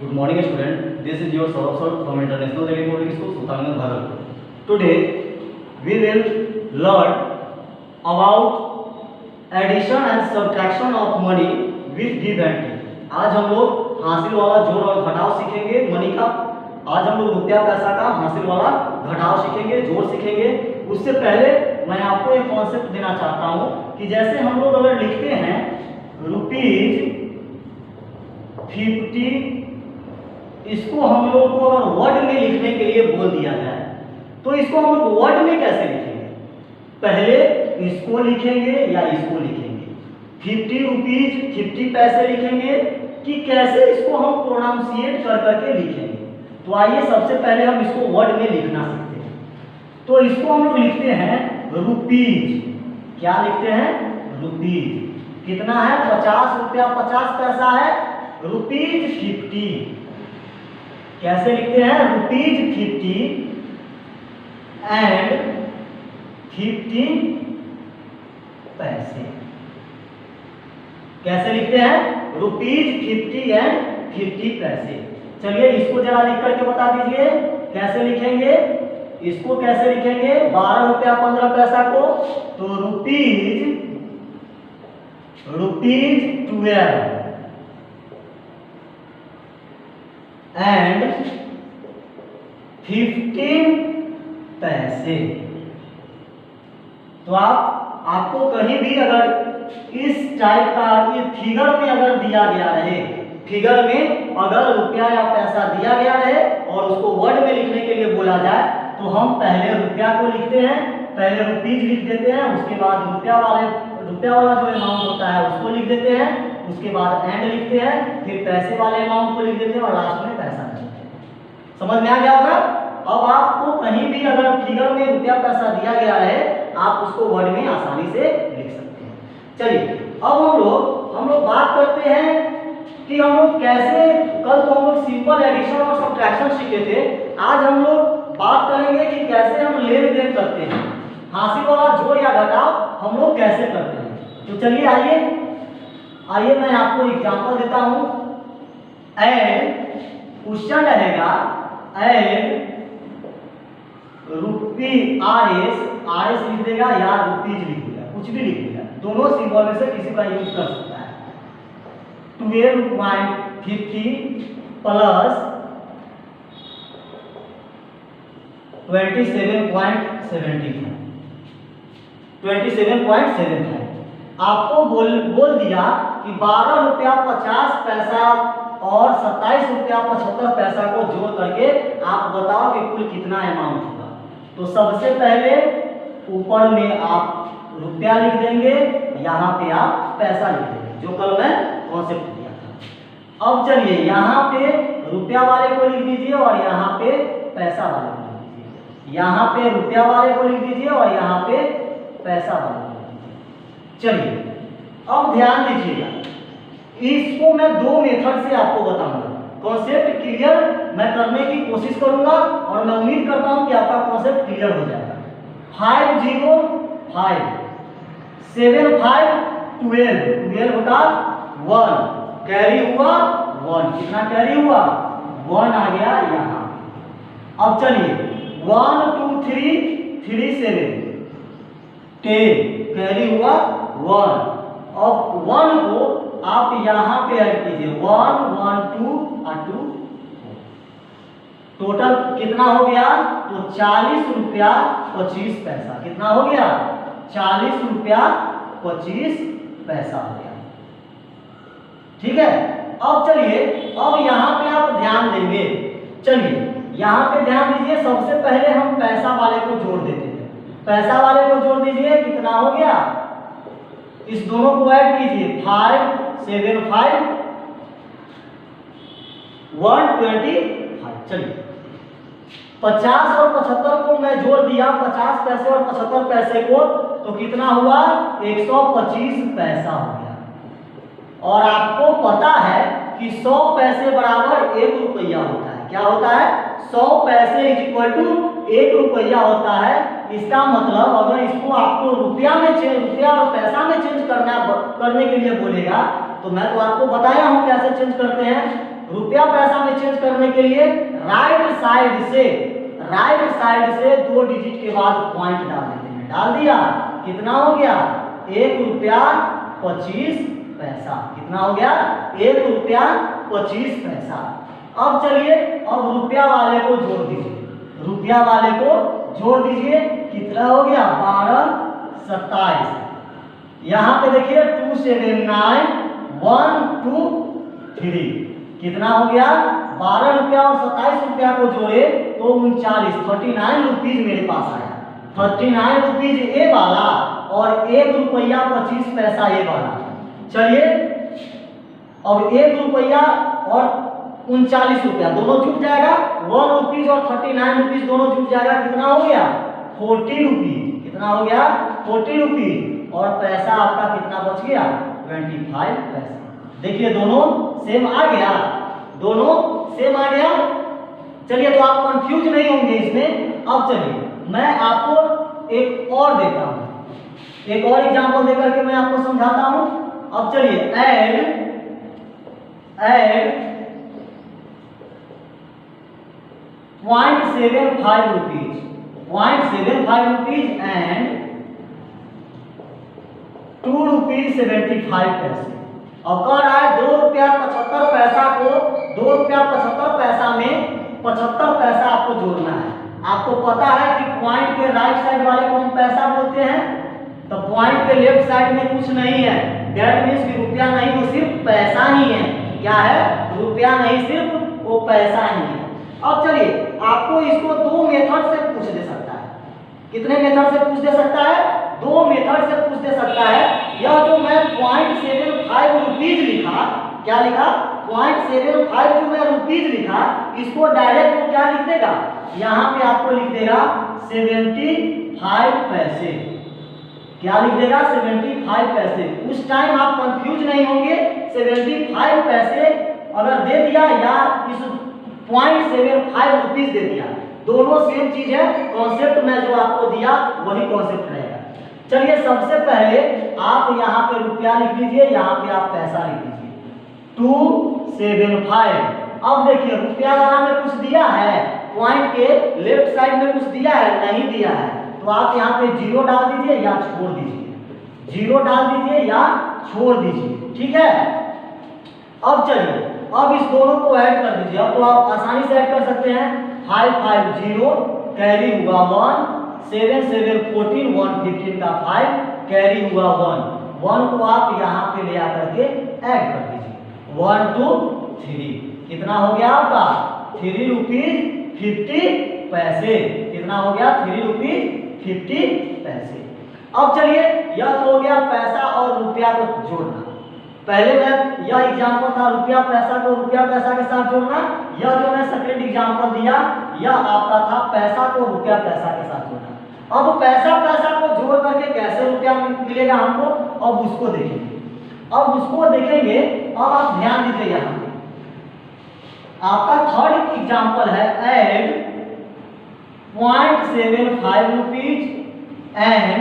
Good morning, student. This is your Saurabh sir from International Delhi Public School, Sultanganj, Bhagalpur. Today we will learn about addition and subtraction of money with give and take. आज हम लोग हासिल वाला जोड़ और घटाव सीखेंगे money का। आज हम लोग रुपया पैसा का हासिल वाला घटाव सीखेंगे, जोड़ सीखेंगे। उससे पहले मैं आपको एक कॉन्सेप्ट देना चाहता हूँ कि जैसे हम लोग अगर लिखते हैं ₹50, इसको हम लोग को अगर वर्ड में लिखने के लिए बोल दिया जाए तो इसको हम लोग वर्ड में कैसे लिखेंगे? पहले इसको लिखेंगे या इसको लिखेंगे? 50 रुपीज 50 पैसे लिखेंगे कि कैसे इसको हम प्रोनाउंसिएट कर करके लिखेंगे? तो आइए सबसे पहले हम इसको वर्ड में लिखना सीखते हैं। तो इसको हम लोग लिखते हैं रुपीज। क्या लिखते हैं? रुपीज। कितना है? 50 रुपया 50 पैसा है, ₹50। कैसे लिखते हैं? ₹50 एंड 50 पैसे। कैसे लिखते हैं? ₹50 एंड 50 पैसे। चलिए इसको जरा लिख करके बता दीजिए कैसे लिखेंगे। इसको कैसे लिखेंगे? 12 रुपया 15 पैसा को तो रुपीज 12 एंड 15 पैसे। तो आपको कहीं भी अगर इस टाइप का ये फिगर में अगर दिया गया रहे, फिगर में अगर रुपया या पैसा दिया गया रहे और उसको वर्ड में लिखने के लिए बोला जाए तो हम पहले रुपया को लिखते हैं, पहले रुपीज लिख देते हैं, उसके बाद रुपया वाला जो अमाउंट होता है उसको लिख देते हैं, उसके बाद एंड लिखते हैं, फिर पैसे वाले अमाउंट को लिख देते हैं और लास्ट में पैसा लिखते हैं। समझ में आ गया होगा? अब आपको कहीं भी अगर फिगर में रुपया पैसा दिया गया रहे आप उसको वर्ड में आसानी से लिख सकते हैं। चलिए अब हम लोग बात करते हैं कि हम लोग कैसे, कल तो हम लोग सिंपल एडिशन और सब्ट्रैक्शन सीखे थे, आज हम लोग बात करेंगे कि कैसे हम लेन देन करते हैं, हासिल वाला जोड़ या घटाव हम लोग कैसे करते हैं। तो चलिए आइए मैं आपको एग्जांपल देता हूं। एंड क्वेश्चन रहेगा एंड RS लिख देगा या रुपीज लिख देगा, कुछ भी लिख देगा, दोनों सिंबल में से किसी का यूज कर सकता है। 12.50 प्लस 27.75 आपको बोल दिया कि 12 रुपया 50 पैसा और 27 रुपया 75 पैसा को जोड़ करके आप बताओ कि कुल कितना अमाउंट होगा। तो सबसे पहले ऊपर में आप रुपया लिख देंगे, यहाँ पे आप पैसा लिख देंगे, जो कल मैं कॉन्सेप्ट दिया था। अब चलिए यहाँ पे रुपया वाले को लिख दीजिए और यहाँ पे पैसा वाले को लिख दीजिए, यहाँ पे रुपया वाले को लिख दीजिए और यहाँ पे पैसा वाले को लिख दीजिए। चलिए अब ध्यान दीजिएगा, इसको मैं दो मेथड से आपको बताऊंगा। कॉन्सेप्ट क्लियर मैं करने की कोशिश करूंगा और मैं उम्मीद करता हूं कि आपका कॉन्सेप्ट क्लियर हो जाएगा। 5 0 5 7 5 12 का 1 कैरी हुआ 1, कितना कैरी हुआ? 1 आ गया यहाँ। अब चलिए 1 2 3 3 7 10 कैरी हुआ 1। अब 1 को आप यहाँ पे ऐड कीजिए, 1 1 2 और 2 टोटल कितना हो गया? तो 40 रुपया 25 पैसा। कितना हो गया? 40 रुपया 25 पैसा हो गया। ठीक है, अब चलिए अब यहाँ पे आप ध्यान देंगे। चलिए यहाँ पे ध्यान दीजिए, सबसे पहले हम पैसा वाले को जोड़ देते हैं। पैसा वाले को जोड़ दीजिए, कितना हो गया? इस दोनों को ऐड कीजिए, 5 7 5 125। चलिए 50 और 75 को मैं जोड़ दिया, 50 पैसे और 75 पैसे को, तो कितना हुआ? 125 पैसा हो गया। और आपको पता है कि 100 पैसे बराबर 1 रुपया होता है। क्या होता है? 100 पैसे इज इक्वल टू 1 रुपया होता है। इसका मतलब अगर इसको आपको रुपया और पैसा में चेंज करने के लिए बोलेगा तो मैं तो आपको बताया हूं कैसे चेंज करते हैं। रुपया पैसा में चेंज करने के लिए राइट साइड से 2 डिजिट के बाद पॉइंट डाल देते हैं। डाल दिया, कितना हो गया 1 रुपया 25 पैसा। कितना हो गया 1 रुपया 25 पैसा। अब चलिए अब रुपया वाले को जोड़ दीजिए, रुपया वाले को जोड़ दीजिए। कितना हो गया 12 27। यहाँ पे देखिए 279 1 2 3 कितना हो गया 12 रुपया और 27 रुपया को जोड़े तो 39 रुपीज मेरे पास आया। 39 रुपीज ए वाला और 1 रुपया 25 पैसा ए वाला। चलिए अब 1 रुपया और 39 रुपया दोनों जुट जाएगा, 1 रुपीज और 39 रुपीज दोनों जुट जाएगा। कितना हो गया 40 रुपीज। कितना हो गया 40 रुपीज और पैसा आपका कितना बच गया 25 पैसा। देखिए दोनों सेम आ गया, दोनों सेम आ गया। चलिए तो आप कंफ्यूज नहीं होंगे इसमें। अब चलिए मैं आपको एक और देता हूं, एक और एग्जांपल देकर के मैं आपको समझाता हूं। अब चलिए add 0.75 rupees, 0.75 rupees and 2 rupees 75 पैसे। और कह रहा है 2 रुपया 75 पैसा को 2 रुपया 75 पैसा में 75 पैसा आपको जोड़ना है। आपको पता है कि पॉइंट के राइट साइड वाले को हम पैसा बोलते हैं, तो पॉइंट के लेफ्ट साइड में कुछ नहीं है। दैट मीन्स कि रुपया नहीं, वो सिर्फ पैसा ही है। क्या है रुपया नहीं, सिर्फ वो पैसा ही है। अब चलिए आपको इसको 2 मेथड से पूछ दे सकता है। कितने मेथड से पूछ दे सकता है 2 मेथड से पूछ दे सकता है। यह जो मैं 0.75 रुपीज लिखा, क्या लिखा 0.75 जो मैं रुपीज लिखा, इसको डायरेक्ट वो क्या लिख देगा यहाँ पे आपको लिख देगा 75 पैसे। क्या लिख देगा 75 पैसे। उस टाइम आप कंफ्यूज नहीं होंगे। 75 पैसे अगर दे दिया या इस 0.75 रुपीज दे दिया, दोनों सेम चीज है। कॉन्सेप्ट में जो आपको दिया वही कॉन्सेप्ट रहेगा। चलिए सबसे पहले आप यहाँ पे रुपया लिख लीजिए, यहाँ पे आप पैसा लिख लीजिए 275। अब देखिए रुपया वाला में कुछ दिया है, पॉइंट के लेफ्ट साइड में कुछ दिया है नहीं दिया है, तो आप यहाँ पे 0 डाल दीजिए या छोड़ दीजिए, 0 डाल दीजिए या छोड़ दीजिए। ठीक है। अब चलिए अब इस दोनों को ऐड कर दीजिए। अब तो आप आसानी से ऐड कर सकते हैं। 5 5 0 कैरी हुआ 1, 7 7 14 115 का 5 कैरी हुआ 1 को आप यहाँ पे ले आकर के ऐड कर दीजिए 1 2 3। कितना हो गया आपका 3 रुपीज 50 पैसे। कितना हो गया 3 रुपीज 50 पैसे। अब चलिए यह तो हो गया पैसा और रुपया को जोड़ना। पहले मैं यह एग्जांपल था रुपया पैसा को रुपया पैसा के साथ जोड़ना। यह जो मैं सेकंड एग्जांपल दिया यह आपका था पैसा को रुपया पैसा के साथ जोड़ना। अब पैसा पैसा को जोड़ करके कैसे रुपया मिलेगा हमको, अब उसको देखेंगे। अब उसको देखेंगे। अब आप ध्यान दीजिए, यहाँ पे आपका थर्ड एग्जांपल है ऐड 0.75 रुपीज एंड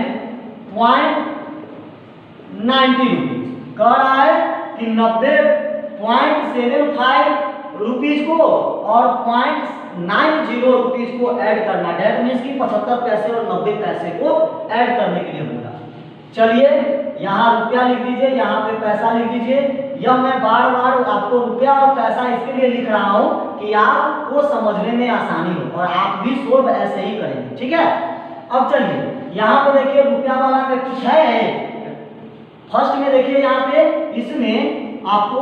0.90 रुपीज। कह रहा है कि 90.75 रुपीज को और 0.90 रुपीज को ऐड करना। डेट मीन्स की 75 पैसे और 90 पैसे को ऐड करने के लिए होगा। चलिए यहाँ रुपया लिख दीजिए, यहाँ पे पैसा लिख दीजिए। यह मैं बार बार आपको रुपया और पैसा इसके लिए लिख रहा हूँ कि आपको समझने में आसानी हो और आप भी सोल्व ऐसे ही करेंगे। ठीक है। अब चलिए यहाँ पे देखिए रुपया वाला में कुछ है। फर्स्ट में देखिए यहाँ पे इसमें आपको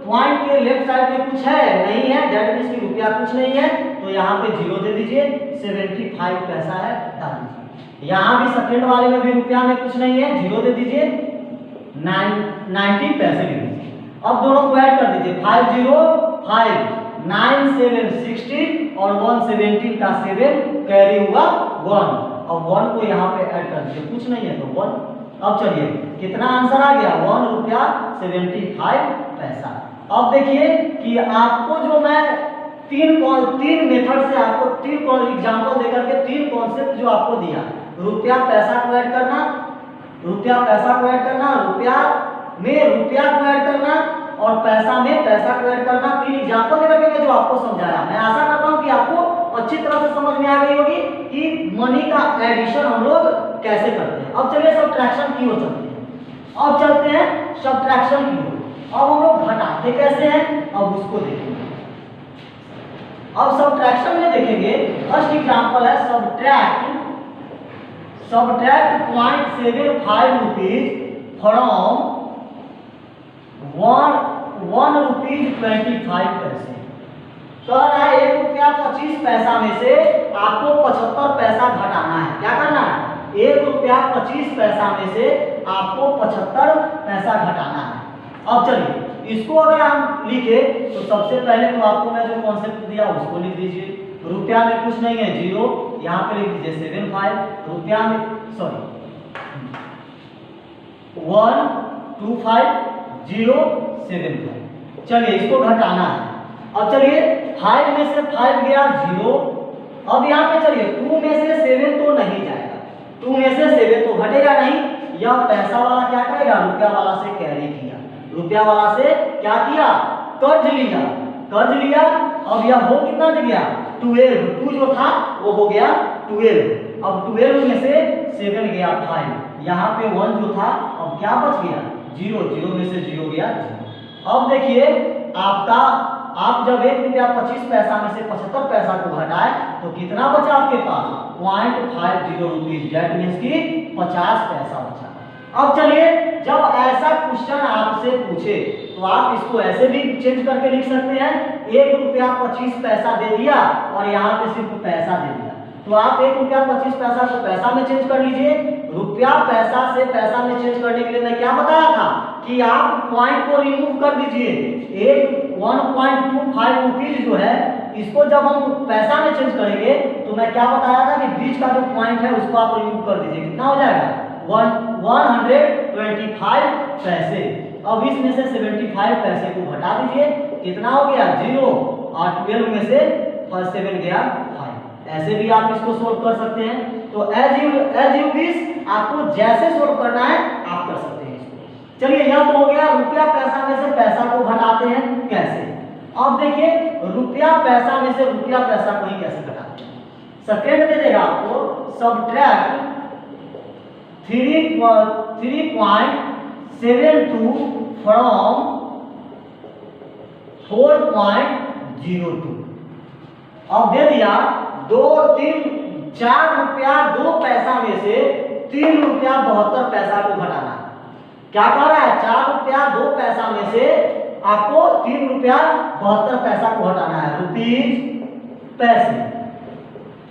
पॉइंट के लेफ्ट साइड में कुछ है नहीं है, डेट मीन्स की रुपया कुछ नहीं है, तो यहाँ पे 0 दे दीजिए। 75 पैसा है डाल दीजिए। यहाँ भी सेकंड वाले में भी रुपया में कुछ नहीं है, 0 दे दीजिए। 90 पैसे दे दीजिए। अब दोनों को ऐड कर दीजिए 5 0 5 9 7 16 और 117 का 7 कैरी हुआ 1। अब 1 को यहाँ पे ऐड कर दीजिए, कुछ नहीं है तो 1। अब चलिए कितना आंसर आ गया 1 रुपया 75 पैसा। अब देखिए कि आपको जो मैं तीन मेथड से आपको 3 एग्जांपल देकर के 3 कॉन्सेप्ट जो आपको दिया, रुपया पैसा को ऐड करना, रुपया पैसा को ऐड करना, रुपया में रुपया को ऐड करना और पैसा में पैसा को ऐड करना। 3 एग्जांपल देकर के मैं जो आपको समझाया, मैं आशा करता हूं कि आपको अच्छी तरह से समझ में आ गई होगी कि मनी का एडिशन हम लोग कैसे करते हैं। अब चलिए सब्ट्रैक्शन की ओर चलते हैं। अब चलते हैं सब्ट्रैक्शन की ओर। अब हम लोग घटाते कैसे हैं, अब उसको देखेंगे। अब सब्ट्रैक्शन में देखेंगे, फर्स्ट एग्जांपल है सब्ट्रैक्ट 0.75 रुपीज फ्रॉम 1 रुपीज 25 पैसे। कह रहा है 1 रुपया 25 पैसा में से आपको 75 पैसा घटाना है। क्या करना है, 1 रुपया 25 पैसा में से आपको 75 पैसा घटाना है। अब चलिए इसको अगर हम लिखे तो सबसे पहले तो आपको मैं जो कॉन्सेप्ट दिया उसको लिख दीजिए। रुपया में कुछ नहीं है, 0, यहाँ पे लिख दीजिए 75। रुपया में 125,075। चलिए इसको घटाना है। अब चलिए 5 में से 5 गया 0। अब यहाँ पे चलिए 2 में से 7 तो नहीं जाएगा, 2 में से 7 तो घटेगा नहीं। यह पैसा वाला क्या करेगा, रुपया वाला से कैरी किया, रुपया वाला से क्या किया, कर्ज लिया, कर्ज लिया। अब यह हो कितना गया, 12। 2 जो था वो हो गया 12। अब 12 में से 7 गया 5। यहाँ पे 1 जो था अब क्या बच गया, 0। 0 में से 0 गया 0। अब देखिए आपका, आप जब 1 रुपया 25 पैसा में से 75 पैसा को घटाए तो कितना बचा आपके पास, 0.50 रुपीज। दैट मीन्स की 50 पैसा बचा। अब चलिए जब ऐसा क्वेश्चन आपसे पूछे तो आप इसको ऐसे भी चेंज करके लिख सकते हैं, 1 रुपया 25 पैसा दे दिया और यहाँ पे सिर्फ पैसा दे दिया, तो आप 1 रुपया 25 पैसा को पैसा में चेंज कर लीजिए। रुपया पैसा से पैसा में चेंज करने के लिए मैं क्या बताया था कि आप पॉइंट को रिमूव कर दीजिए। 1.25 रुपीज जो है इसको जब हम पैसा में चेंज करेंगे तो मैं क्या बताया था कि बीच का जो पॉइंट है उसको आप रिमूव कर दीजिए। कितना हो जाएगा, 125 पैसे। अब इसमें से 75 पैसे को घटा दीजिए, कितना हो गया 0। और 12 में से 7 गया 5। ऐसे भी आप इसको सोल्व कर सकते हैं। तो एज यू विश, आपको जैसे सोल्व करना है आप कर सकते हैं इसको। चलिए यह तो हो गया रुपया पैसा में से पैसा को घटाते हैं कैसे। अब देखिए रुपया पैसा में से रुपया पैसा को ही कैसे घटाते हैं। सेकेंड दे देगा आपको सब्ट्रैक्ट 3.72 फ्रॉम 4.02। अब दे दिया 4 रुपया 2 पैसा में से 3 रुपया 72 पैसा को घटाना। क्या कह रहा है, 4 रुपया 2 पैसा में से आपको 3 रुपया 72 पैसा को घटाना है। रुपीज पैसे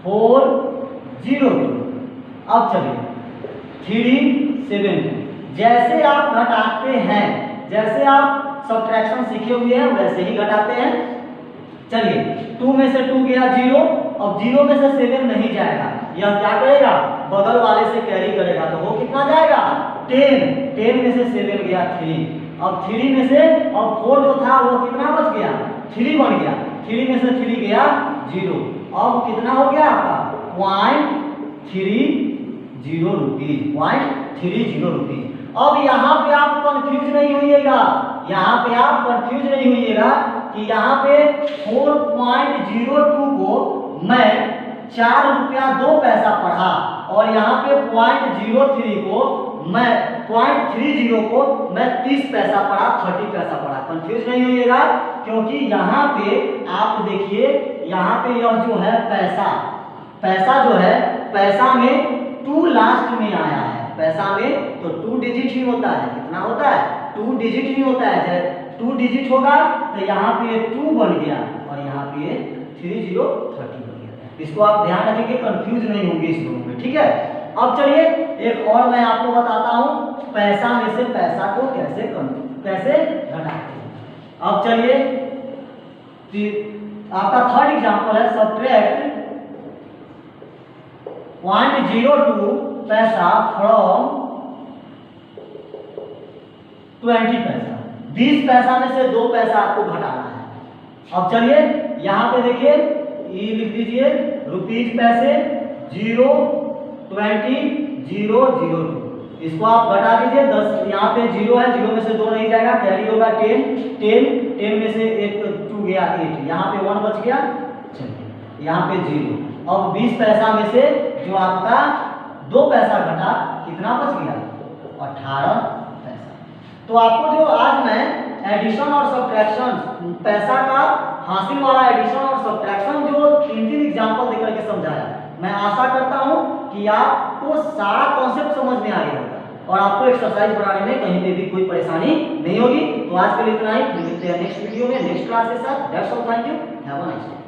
402। अब चलिए 372। जैसे आप घटाते हैं, जैसे आप सब्ट्रैक्शन सीखे हुए हैं वैसे ही घटाते हैं। चलिए 2 में से 2 गया 0। अब 0 में से 7 नहीं जाएगा, यह क्या करेगा, बगल वाले से कैरी करेगा, तो वो कितना जाएगा 10। 10 में से 7 गया 3। अब 3 में से, अब 4 जो था वो कितना बच गया, 3 बन गया। 3 में से 3 गया 0। अब कितना हो गया आपका 0.30 रुपीज, 0.30 रुपीज। अब यहाँ पे आप कंफ्यूज नहीं होइएगा, यहाँ पे आप कंफ्यूज नहीं होइएगा कि यहाँ पे 4.02 को मैं 4 रुपया 2 पैसा पढ़ा और यहाँ पे 0.03 को मैं 0.30 को मैं 30 पैसा पढ़ा, 30 पैसा पढ़ा। कंफ्यूज नहीं होइएगा, क्योंकि यहाँ पे आप देखिए, यहाँ पे यह जो है पैसा, पैसा जो है पैसा में 2 लास्ट में आया है। पैसा में तो 2 डिजिट ही होता है। कितना होता है, 2 डिजिट ही होता है। जब 2 डिजिट होगा तो यहाँ पे 2 बन गया और यहाँ पे 30 बन गया। इसको आप ध्यान रखेंगे, कंफ्यूज नहीं होंगे इस दोनों में, ठीक है। अब चलिए एक और मैं आपको बताता हूँ पैसा में से पैसा को कैसे घटाते हैं। अब चलिए आपका थर्ड एग्जांपल है सब्ट्रैक्ट 0.02 पैसा फ्रॉम 20 पैसा। 20 पैसा में से 2 पैसा आपको घटाना है। अब चलिए यहाँ पे देखिए, ये लिख दीजिए रुपीज पैसे 0, 20, 0, 0, 2। इसको आप घटा दीजिए 10, यहाँ पे 0 है, 0 में से 2 नहीं जाएगा, कैरी होगा 10, 10 में से 1 2 गया 8, यहाँ पे 1 बच गया, चलिए यहाँ पे 0। अब 20 पैसा में से जो आपका 2 पैसा घटा, कितना बच गया? 18 पैसा। तो आपको जो आज मैं एडिशन और सब्ट्रैक्शन, पैसा का हासिल वाला एडिशन और सब्ट्रैक्शन जो 3 एग्जाम्पल देकर के समझाया, मैं आशा करता हूं कि आपको सारा कॉन्सेप्ट समझ में आ गया होगा और आपको एक्सरसाइज बनाने में कहीं पे भी कोई परेशानी नहीं होगी। तो आज के लिए इतना ही, फिर मिलते हैं नेक्स्ट वीडियो में नेक्स्ट क्लास के साथ। That's all, thank you, have a nice day.